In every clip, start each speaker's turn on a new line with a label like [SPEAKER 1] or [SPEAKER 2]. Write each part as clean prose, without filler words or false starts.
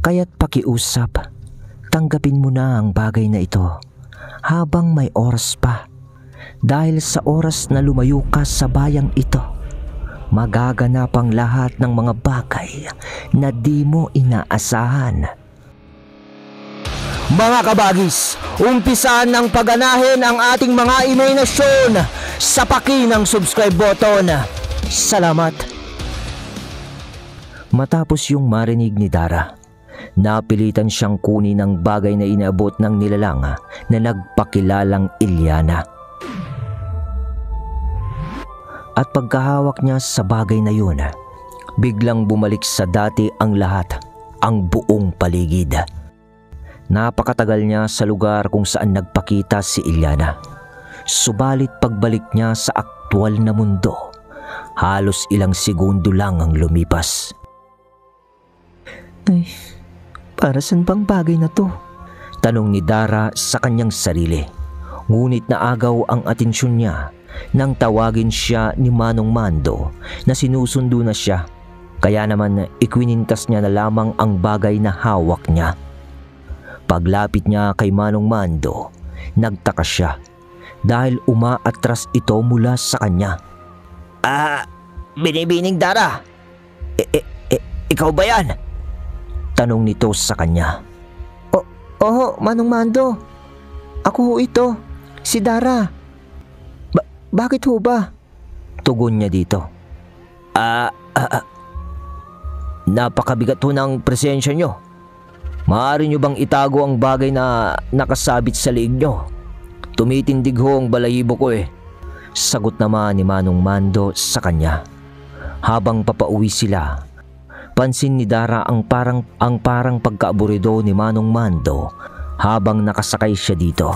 [SPEAKER 1] Kaya't pakiusap, tanggapin mo na ang bagay na ito habang may oras pa. Dahil sa oras na lumayo ka sa bayang ito, magaganap ang lahat ng mga bagay na di mo inaasahan. Mga kabagis, umpisahan ng pagganahin ang ating mga imahinasyon sa paki ng subscribe button. Salamat. Matapos yung marinig ni Dara, napilitan siyang kunin ang bagay na inaabot ng nilalang na nagpakilalang Ilyana. At pagkahawak niya sa bagay na yun, biglang bumalik sa dati ang lahat, ang buong paligid. Napakatagal niya sa lugar kung saan nagpakita si Ilyana. Subalit pagbalik niya sa aktwal na mundo, halos ilang segundo lang ang lumipas. Ay, para saan bang bagay na to? Tanong ni Dara sa kanyang sarili. Ngunit naagaw ang atensyon niya nang tawagin siya ni Manong Mando na sinusundo na siya. Kaya naman ikwinintas niya na lamang ang bagay na hawak niya. Paglapit niya kay Manong Mando, nagtaka siya dahil umaatras ito mula sa kanya. Binibining Dara, ikaw ba yan? Tanong nito sa kanya. Oo, Manong Mando. Ako ho ito, si Dara. Bakit ho ba? Tugon niya dito. Napakabigat ho ng presensya nyo. Maaari nyo bang itago ang bagay na nakasabit sa liig nyo? Tumitindig ho ang balahibo ko eh. Sagot naman ni Manong Mando sa kanya. Habang papauwi sila, pansin ni Dara ang parang pagkaaburido ni Manong Mando habang nakasakay siya dito.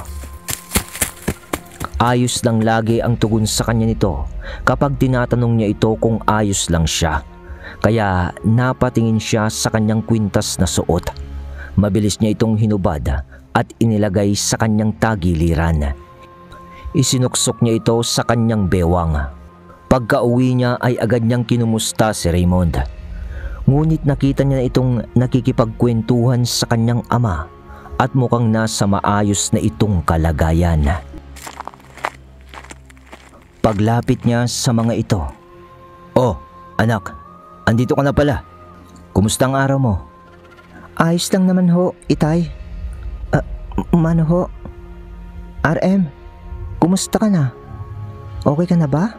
[SPEAKER 1] Ayos lang lagi ang tugon sa kanya nito kapag tinatanong niya ito kung ayos lang siya. Kaya napatingin siya sa kanyang kwintas na suot. Mabilis niya itong hinubad at inilagay sa kanyang tagiliran. Isinuksok niya ito sa kanyang bewang. Pagka-uwi niya ay agad niyang kinumusta si Raymond. Ngunit nakita niya na itong nakikipagkwentuhan sa kanyang ama at mukhang nasa maayos na itong kalagayan. Paglapit niya sa mga ito. Oh, anak, andito ka na pala. Kumusta ang araw mo? Ayos lang naman ho, Itay. Mano ho? RM, kumusta ka na? Okay ka na ba?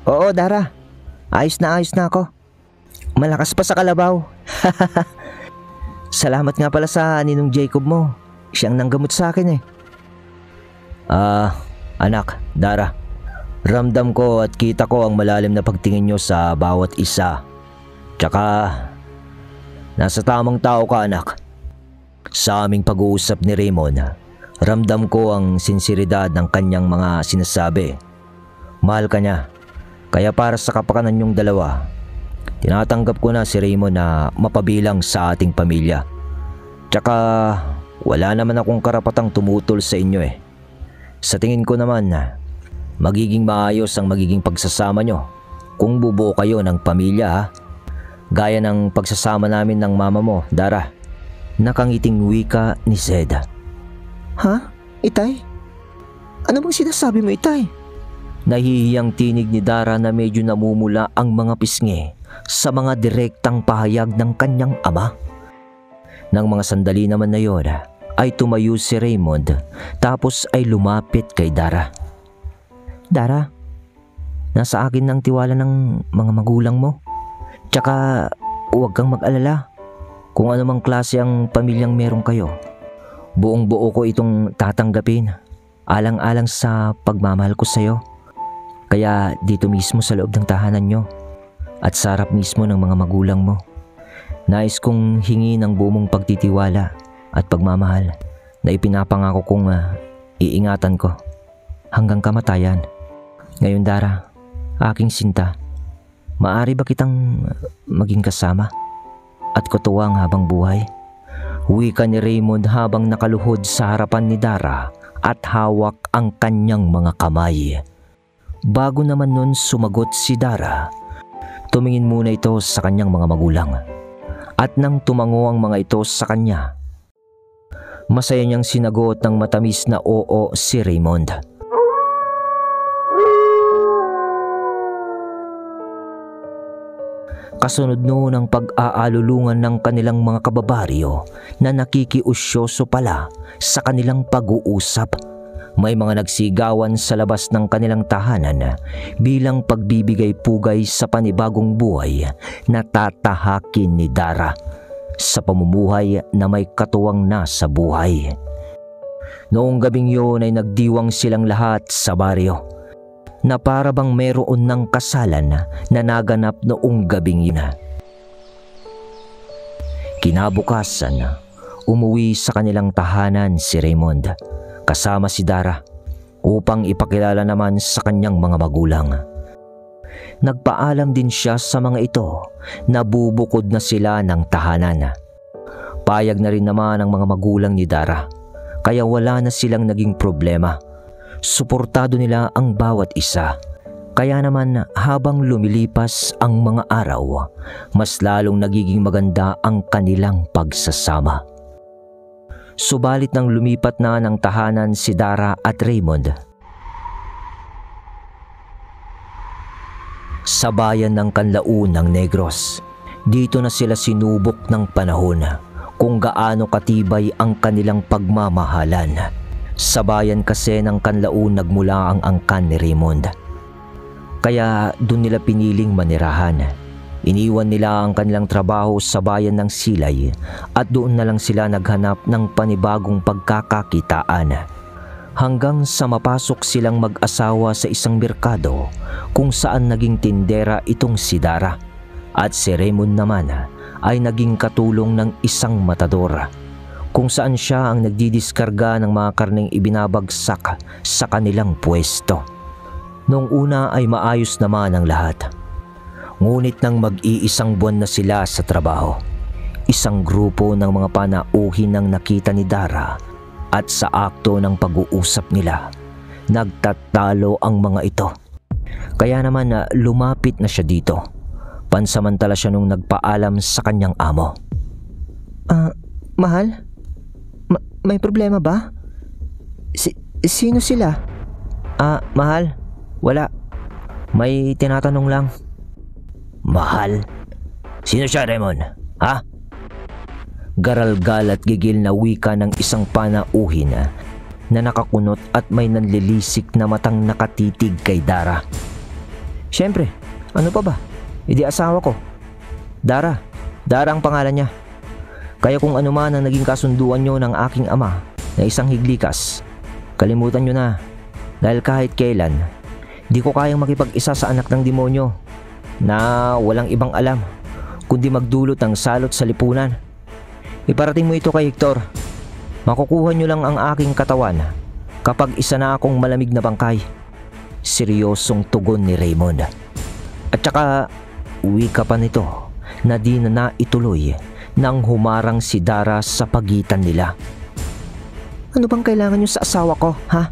[SPEAKER 1] Oo Dara. Ayos na ako. Malakas pa sa kalabaw. Salamat nga pala sa ninong Jacob mo. Siyang nanggamot sa akin eh. Anak, Dara, ramdam ko at kita ko ang malalim na pagtingin nyo sa bawat isa. Tsaka, nasa tamang tao ka anak. Sa aming pag-uusap ni Raymond, ramdam ko ang sinseridad ng kanyang mga sinasabi. Mahal ka niya, kaya para sa kapakanan nyong dalawa, tinatanggap ko na si Raymond na mapabilang sa ating pamilya. Tsaka, wala naman akong karapatang tumutol sa inyo eh. Sa tingin ko naman, magiging maayos ang magiging pagsasama nyo kung bubuo kayo ng pamilya ha. Gaya ng pagsasama namin ng mama mo, Dara. Nakangiting wika ni Zed. Ha? Itay? Ano bang sinasabi mo, Itay? Nahihiyang tinig ni Dara na medyo namumula ang mga pisngi sa mga direktang pahayag ng kanyang ama. Nang mga sandali naman na yon, ay tumayo si Raymond tapos ay lumapit kay Dara. Dara, nasa akin ang tiwala ng mga magulang mo. Tsaka huwag kang mag-alala kung anumang klase ang pamilyang meron kayo. Buong buo ko itong tatanggapin alang-alang sa pagmamahal ko sa'yo. Kaya dito mismo sa loob ng tahanan nyo at sa harap mismo ng mga magulang mo, nais kong hingi ng buong pagtitiwala at pagmamahal na ipinapangako kong iingatan ko hanggang kamatayan. Ngayon Dara, aking sinta, maaari ba kitang maging kasama at katuwang habang buhay? Wika ni Raymond habang nakaluhod sa harapan ni Dara at hawak ang kanyang mga kamay. Bago naman nun sumagot si Dara, tumingin muna ito sa kanyang mga magulang At nang tumango ang mga ito sa kanya, masaya niyang sinagot ng matamis na oo si Raymond. Kasunod noon ang pag-aalulungan ng kanilang mga kababaryo na nakikiusyoso pala sa kanilang pag-uusap. May mga nagsigawan sa labas ng kanilang tahanan bilang pagbibigay-pugay sa panibagong buhay na tatahakin ni Dara sa pamumuhay na may katuwang na sa buhay. Noong gabing yun ay nagdiwang silang lahat sa baryo na para bang meron ng kasalan na naganap noong gabing yun. Kinabukasan, umuwi sa kanilang tahanan si Raymond kasama si Dara upang ipakilala naman sa kanyang mga magulang. Nagpaalam din siya sa mga ito na bubukod na sila ng tahanan. Payag na rin naman ang mga magulang ni Dara, kaya wala na silang naging problema. Suportado nila ang bawat isa. Kaya naman habang lumilipas ang mga araw, mas lalong nagiging maganda ang kanilang pagsasama. Subalit nang lumipat na ng tahanan si Dara at Raymond sa bayan ng Kanlaon ng Negros, dito na sila sinubok ng panahon kung gaano katibay ang kanilang pagmamahalan. Sa bayan kasi ng Kanlaon nagmula ang angkan ni Raymond, kaya doon nila piniling manirahan. Iniwan nila ang kanilang trabaho sa bayan ng Silay at doon na lang sila naghanap ng panibagong pagkakakitaan. Hanggang sa mapasok silang mag-asawa sa isang merkado kung saan naging tindera itong si Dara. At si Raymond naman ay naging katulong ng isang matador kung saan siya ang nagdidiskarga ng mga karneng ibinabagsak sa kanilang pwesto. Noong una ay maayos naman ang lahat. Ngunit nang mag-iisang buwan na sila sa trabaho, isang grupo ng mga panauhin ang nakita ni Dara at sa akto ng pag-uusap nila, nagtatalo ang mga ito. Kaya naman lumapit na siya dito. Pansamantala siya nung nagpaalam sa kanyang amo.
[SPEAKER 2] Mahal? May problema ba? Sino sila?
[SPEAKER 1] Mahal? Wala. May tinatanong lang. Mahal? Sino siya, Raymond? Ha? Garalgal at gigil na wika ng isang panauhin na nakakunot at may nanlilisik na matang nakatitig kay Dara. Siyempre, ano pa ba? Hindi asawa ko. Dara ang pangalan niya. Kaya kung ano man ang naging kasunduan nyo ng aking ama na isang higlikas, kalimutan nyo na. Dahil kahit kailan, di ko kayang makipag-isa sa anak ng demonyo na walang ibang alam kundi magdulot ng salot sa lipunan. Iparating mo ito kay Hector. Makukuha nyo lang ang aking katawan kapag isa na akong malamig na bangkay. Seryosong tugon ni Raymond. At saka uwi ka pa nito na di na naituloy nang humarang si Dara sa pagitan nila.
[SPEAKER 2] Ano bang kailangan nyo sa asawa ko, ha?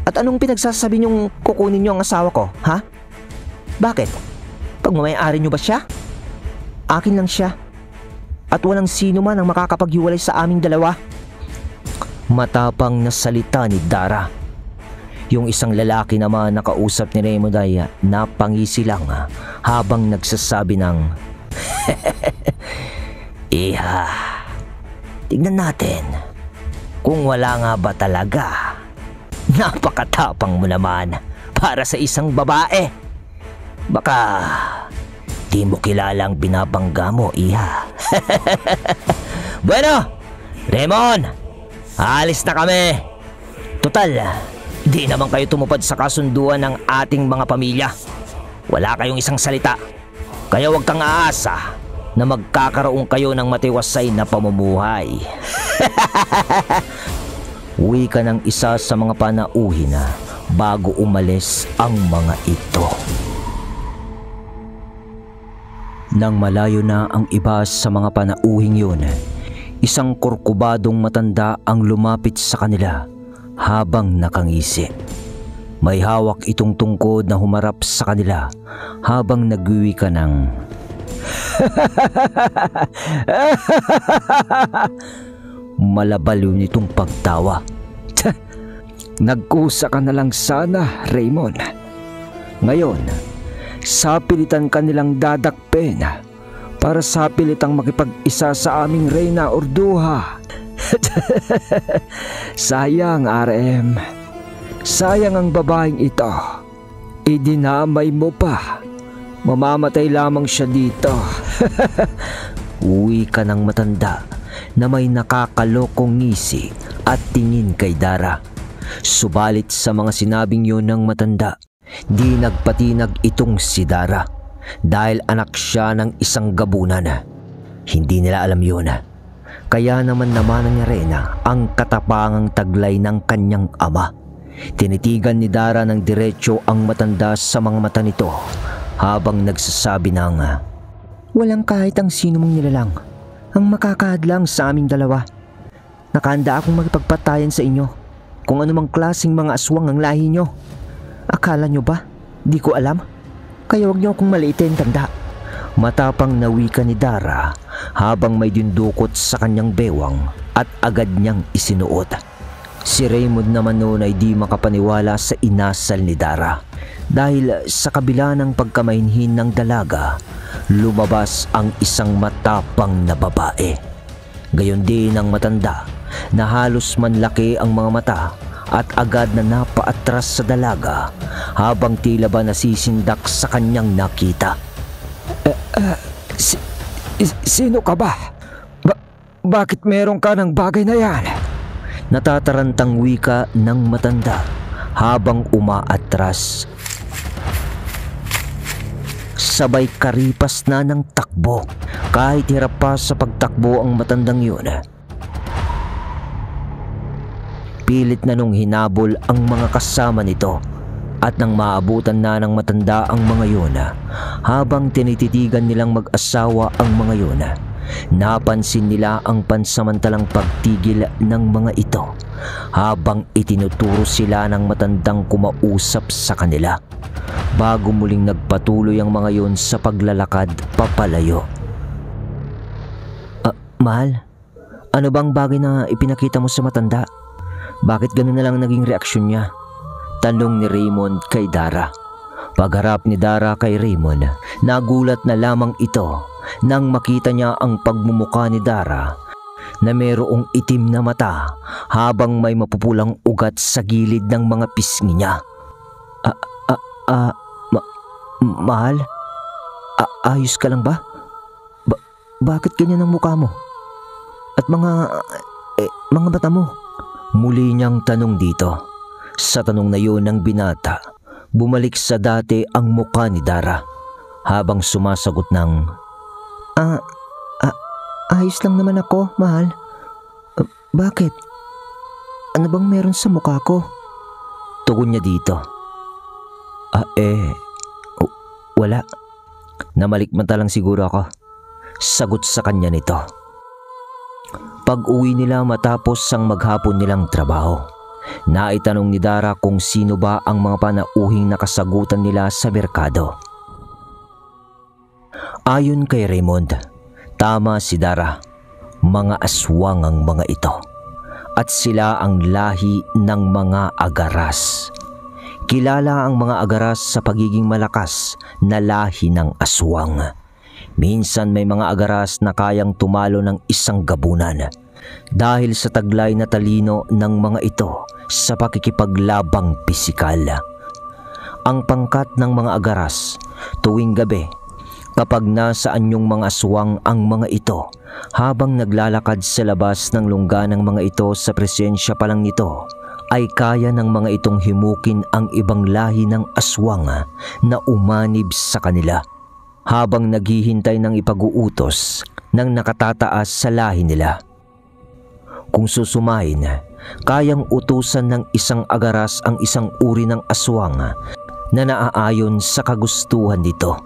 [SPEAKER 2] At anong pinagsasabi nyong kukunin nyo ang asawa ko, ha? Bakit? Pagmamayari nyo ba siya? Akin lang siya. At walang sino man ang makakapaghiwalay sa aming dalawa.
[SPEAKER 1] Matapang na salita ni Dara. Yung isang lalaki naman na kausap ni Raymond ay napangisi lang habang nagsasabi ng Iha, tignan natin kung wala nga ba talaga. Napakatapang mo naman para sa isang babae. Baka di mo kilalang binabangga mo, Iha. Bueno, Raymond, alis na kami. Total, di naman kayo tumupad sa kasunduan ng ating mga pamilya. Wala kayong isang salita. Kaya huwag kang aasa na magkakaroon kayo ng matiwasay na pamumuhay. Uwi ka ng isa sa mga panauhin bago umalis ang mga ito. Nang malayo na ang iba sa mga panauhing yun, isang korkubadong matanda ang lumapit sa kanila habang nakangisi. May hawak itong tungkod na humarap sa kanila habang nagwiwika ng Malabaliw nitong pagtawa. Nagkusa ka na lang sana, Raymond. Ngayon, sapilitan ka nilang dadakpen para sapilitang makipag-isa sa aming Reyna Orduha. Sayang, RM. Sayang ang babaeng ito. Idinamay mo pa. Mamamatay lamang siya dito. Uwi ka ng matanda na may nakakalokong ngisi at tingin kay Dara. Subalit sa mga sinabing yun ng matanda, di nagpatinag itong si Dara dahil anak siya ng isang gabunan. Hindi nila alam yun. Kaya naman ni Reyna ang katapangang taglay ng kanyang ama. Tinitigan ni Dara ng diretsyo ang matanda sa mga mata nito habang nagsasabi ng,
[SPEAKER 2] Walang kahit ang sino mong nilalang ang makakahadlang sa aming dalawa. Nakahanda akong makipagpatayan sa inyo kung anumang klaseng mga aswang ang lahi nyo. Akala nyo ba? Di ko alam. Kaya huwag nyo akong maliitin, tanda.
[SPEAKER 1] Matapang na wika ni Dara habang may dindukot sa kanyang bewang at agad niyang isinuot. Si Raymond naman noon ay di makapaniwala sa inasal ni Dara dahil sa kabila ng pagkamahinhin ng dalaga, lumabas ang isang matapang na babae. Gayon din ang matanda na halos manlaki ang mga mata at agad na napaatras sa dalaga habang tila ba nasisindak sa kanyang nakita.
[SPEAKER 2] Sino ka ba? Bakit meron ka ng bagay na yan?
[SPEAKER 1] Natatarantang wika ng matanda habang umaatras. Sabay karipas na ng takbo kahit hirap pa sa pagtakbo ang matandang yun. Pilit na nung hinabol ang mga kasama nito at nang maabutan na ng matanda ang mga yun, habang tinititigan nilang mag-asawa ang mga yun, napansin nila ang pansamantalang pagtigil ng mga ito habang itinuturo sila ng matandang kumausap sa kanila bago muling nagpatuloy ang mga yun sa paglalakad papalayo. Mahal, ano bang bagay na ipinakita mo sa matanda? Bakit ganun na lang naging reaksyon niya? Tanong ni Raymond kay Dara. Pagharap ni Dara kay Raymond, nagulat na lamang ito nang makita niya ang pagmumukha ni Dara na mayroong itim na mata habang may mapupulang ugat sa gilid ng mga pisngi niya. Mahal? Ayos ka lang ba? Bakit ganyan ang mukha mo? At mga mata mo? Muli niyang tanong dito. Sa tanong na yun ng binata, bumalik sa dati ang mukha ni Dara habang sumasagot ng,
[SPEAKER 2] ayos lang naman ako, mahal. Bakit? Ano bang meron sa mukha ko?
[SPEAKER 1] Tugon niya dito. Wala. Namalikmata lang siguro ako. Sagot sa kanya nito. Pag-uwi nila matapos ang maghapon nilang trabaho, naitanong ni Dara kung sino ba ang mga panauhing nakasagutan nila sa merkado. Ayon kay Raymond, tama si Dara, mga aswang ang mga ito at sila ang lahi ng mga agaras. Kilala ang mga agaras sa pagiging malakas na lahi ng aswang. Minsan may mga agaras na kayang tumalo ng isang gabunan dahil sa taglay na talino ng mga ito sa pakikipaglabang pisikal. Ang pangkat ng mga agaras tuwing gabi kapag nasa anyong mga aswang ang mga ito habang naglalakad sa labas ng lungga ng mga ito sa presensya pa lang nito, ay kaya ng mga itong himukin ang ibang lahi ng aswang na umanib sa kanila habang naghihintay ng ipag-uutos ng nakatataas sa lahi nila. Kung susumain, kayang utusan ng isang agaras ang isang uri ng aswang na naaayon sa kagustuhan nito.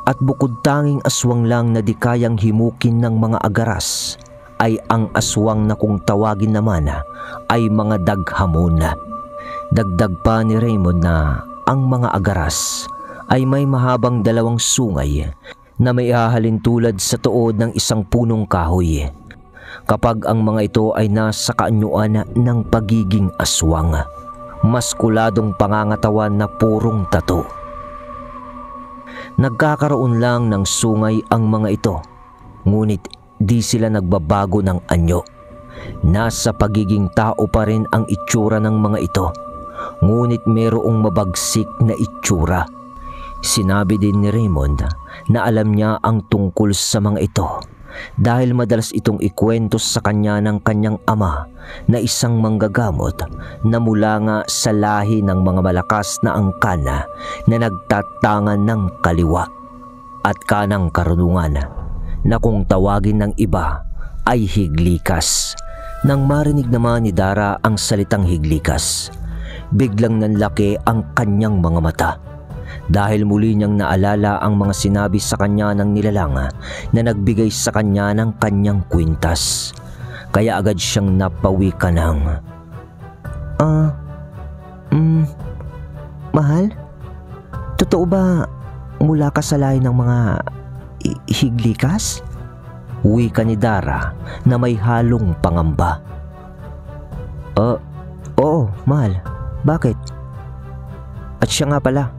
[SPEAKER 1] At bukod tanging aswang lang na di kayang himukin ng mga agaras, ay ang aswang na kung tawagin naman ay mga daghamon. Dagdag pa ni Raymond na ang mga agaras ay may mahabang dalawang sungay na may hahalin tulad sa tuod ng isang punong kahoy kapag ang mga ito ay nasa kaanyuan ng pagiging aswang. Maskuladong pangangatawan na purong tato. Nagkakaroon lang ng sungay ang mga ito, ngunit di sila nagbabago ng anyo. Nasa pagiging tao pa rin ang itsura ng mga ito, ngunit mayroong mabagsik na itsura. Sinabi din ni Raymond na alam niya ang tungkol sa mga ito dahil madalas itong ikwento sa kanya ng kanyang ama na isang manggagamot na mula nga sa lahi ng mga malakas na angkana na nagtatangan ng kaliwa at kanang karunungan na kung tawagin ng iba ay higlikas. Nang marinig naman ni Dara ang salitang higlikas, biglang nanlaki ang kanyang mga mata dahil muli niyang naalala ang mga sinabi sa kanya ng nilalang na nagbigay sa kanya ng kanyang kwintas. Kaya agad siyang napawi ka ng
[SPEAKER 2] Mahal? Totoo ba mula ka sa lahi ng mga higlikas?
[SPEAKER 1] Wika ni Dara na may halong pangamba.
[SPEAKER 2] Oo, mahal. Bakit? At siya nga pala,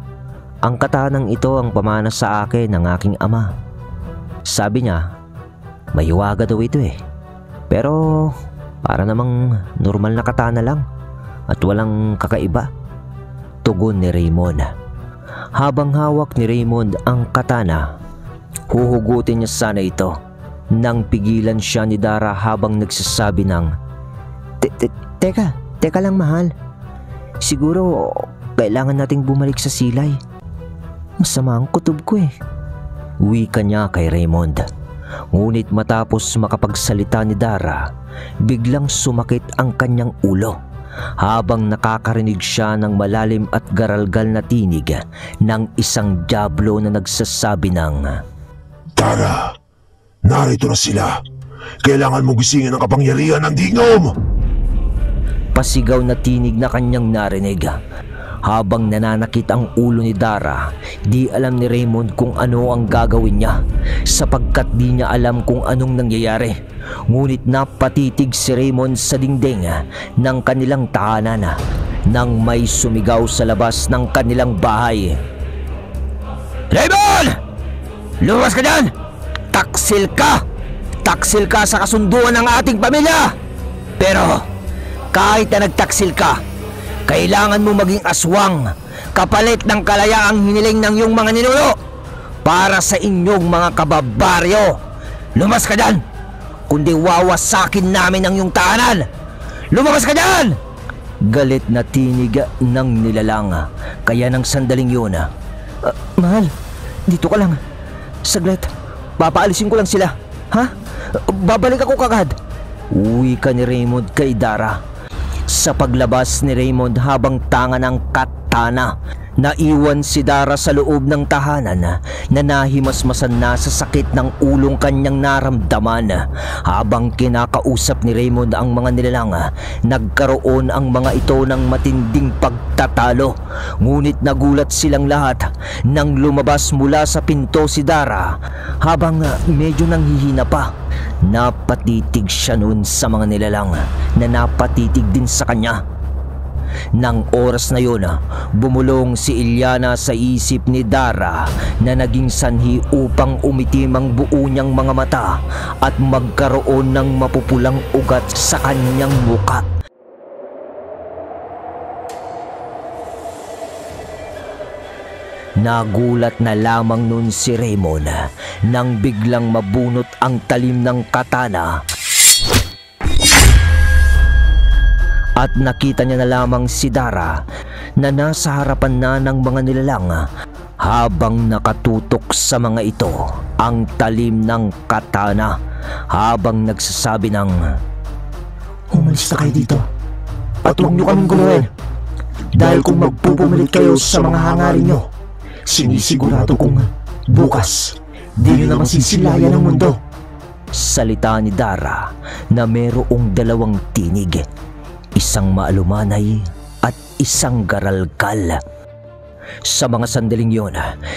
[SPEAKER 2] ang katanang ito ang pamana sa akin ng aking ama. Sabi niya, may hiwaga daw ito Pero para namang normal na katana lang at walang kakaiba.
[SPEAKER 1] Tugon ni Raymond. Habang hawak ni Raymond ang katana, huhugutin niya sana ito nang pigilan siya ni Dara habang nagsasabi ng
[SPEAKER 2] Teka lang mahal. Siguro kailangan nating bumalik sa silay. Masama ang kutob ko
[SPEAKER 1] Wika niya kay Raymond. Ngunit matapos makapagsalita ni Dara, biglang sumakit ang kanyang ulo habang nakakarinig siya ng malalim at garalgal na tinig ng isang dyablo na nagsasabi ng
[SPEAKER 3] Dara, narito na sila. Kailangan mo gisingin ang kapangyarihan ng Dingom!
[SPEAKER 1] Pasigaw na tinig na kanyang narinig. Habang nananakit ang ulo ni Dara, di alam ni Raymond kung ano ang gagawin niya sapagkat di niya alam kung anong nangyayari. Ngunit napatitig si Raymond sa dingding ng kanilang tahanan nang may sumigaw sa labas ng kanilang bahay. Raymond! Lumabas ka dyan! Taksil ka! Taksil ka sa kasunduan ng ating pamilya! Pero kahit na nagtaksil ka, kailangan mo maging aswang kapalit ng kalayaang hiniling ng iyong mga ninuno para sa inyong mga kababaryo. Lumas ka dyan, kundi wawasakin namin ang iyong tahanan. Lumabas ka dyan! Galit na tinig ng nilalang. Kaya ng sandaling yun
[SPEAKER 2] Mahal, dito ka lang. Saglit, papaalisin ko lang sila. Ha? Babalik ako kagad.
[SPEAKER 1] Uwi ka ni Raymond kay Dara. Sa paglabas ni Raymond habang tanga ng katana, naiwan si Dara sa loob ng tahanan na nahimasmasan na sa sakit ng ulong kanyang naramdaman. Habang kinakausap ni Raymond ang mga nilalang, nagkaroon ang mga ito ng matinding pagtatalo. Ngunit nagulat silang lahat nang lumabas mula sa pinto si Dara habang medyo nanghihina pa. Napatitig siya noon sa mga nilalang na napatitig din sa kanya. Nang oras na yun, bumulong si Ilyana sa isip ni Dara na naging sanhi upang umitim ang buo niyang mga mata at magkaroon ng mapupulang ugat sa kanyang muka. Nagulat na lamang nun si Raymond nang biglang mabunot ang talim ng katana at nakita niya na lamang si Dara na nasa harapan na ng mga nilalang habang nakatutok sa mga ito ang talim ng katana habang nagsasabi ng
[SPEAKER 3] Umalis na kayo dito at huwag niyo kaming guluhin dahil kung magpupumilit kayo sa mga hangarin niyo, sinisigurado kong bukas di nyo na masisilayan ang mundo.
[SPEAKER 1] Salita ni Dara na mayroong dalawang tinig, isang maalumanay at isang garalgal. Sa mga sandaling yun,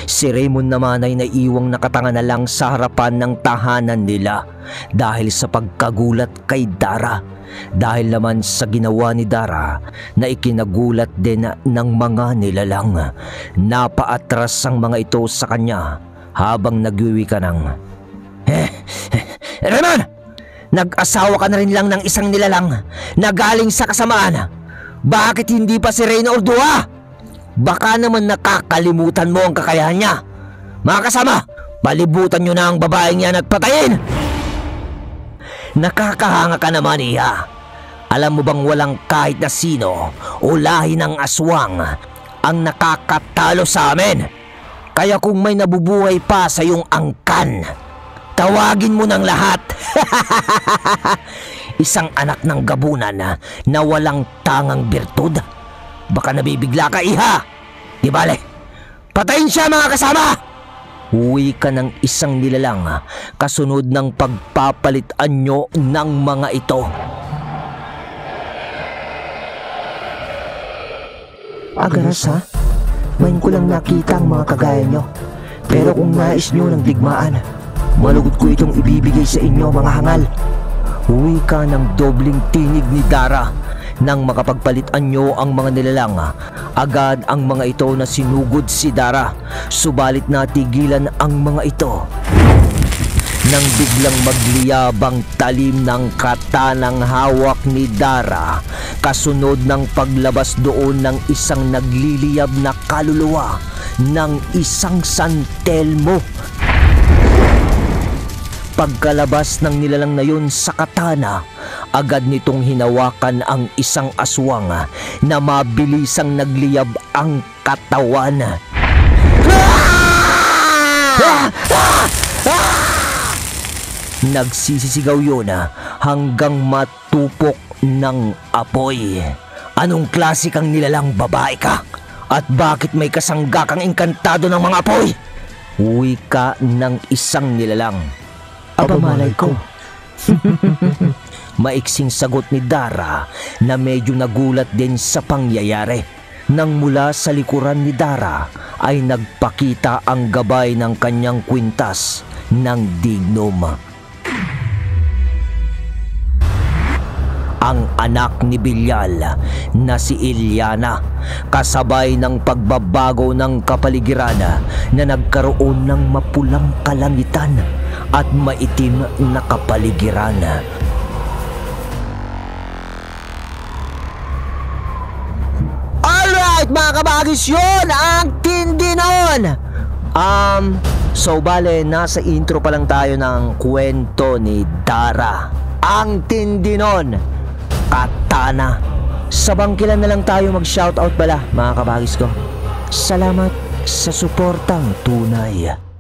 [SPEAKER 1] si Raymond naman ay naiwang nakatanga na lang sa harapan ng tahanan nila dahil sa pagkagulat kay Dara. Dahil naman sa ginawa ni Dara na ikinagulat din ng mga nilalang. Napaatras ang mga ito sa kanya habang nagwiwi ka ng, Raymond! Nag-asawa ka na rin lang ng isang nilalang na galing sa kasamaan. Bakit hindi pa si Reyna Ordua? Baka naman nakakalimutan mo ang kakayahan niya. Mga kasama, palibutan nyo na ang babaeng yan at patayin! Nakakahanga ka naman, Iha. Alam mo bang walang kahit na sino o lahi ng aswang ang nakakatalo sa amin? Kaya kung may nabubuhay pa sa iyong angkan, tawagin mo ng lahat. Isang anak ng gabunan na walang tangang birtud. Baka nabibigla ka, Iha. Di bale, patayin siya, mga kasama! Uwi ka ng isang nilalang kasunod ng pagpapalitan nyo ng mga ito.
[SPEAKER 2] Agaras ha? Ngayon ko lang nakita ang mga kagaya nyo. Pero kung nais nyo ng digmaan, malugod ko itong ibibigay sa inyo, mga hangal.
[SPEAKER 1] Uwi ka ng dobling tinig ni Dara. Nang makapagpalitan nyo ang mga nilalang, agad ang mga ito na sinugod si Dara. Subalit natigilan ang mga ito nang biglang magliyabang talim ng katanang hawak ni Dara, kasunod ng paglabas doon ng isang nagliliyab na kaluluwa ng isang santelmo. Pagkalabas ng nilalang na yun sa katana, agad nitong hinawakan ang isang aswang na mabilisang nagliyab ang katawan. Nagsisisigaw yun hanggang matupok ng apoy. Anong klase kang nilalang babae ka? At bakit may kasangga kang engkantado ng mga apoy? Uwi ka ng isang nilalang.
[SPEAKER 2] Aba malay ko.
[SPEAKER 1] Maiksing sagot ni Dara na medyo nagulat din sa pangyayari. Nang mula sa likuran ni Dara ay nagpakita ang gabay ng kanyang kwintas ng dignum. Ang anak ni Bilyal na si Ilyana, kasabay ng pagbabago ng kapaligiran na nagkaroon ng mapulang kalangitan at maitim na kapaligiran. Alright mga kabagis, yun ang tindi noon! So bale, nasa intro pa lang tayo ng kwento ni Dara. Ang tindi noon, katana. Sa bangkilan na lang tayo mag-shoutout pala, mga kabagis ko. Salamat sa suportang tunay.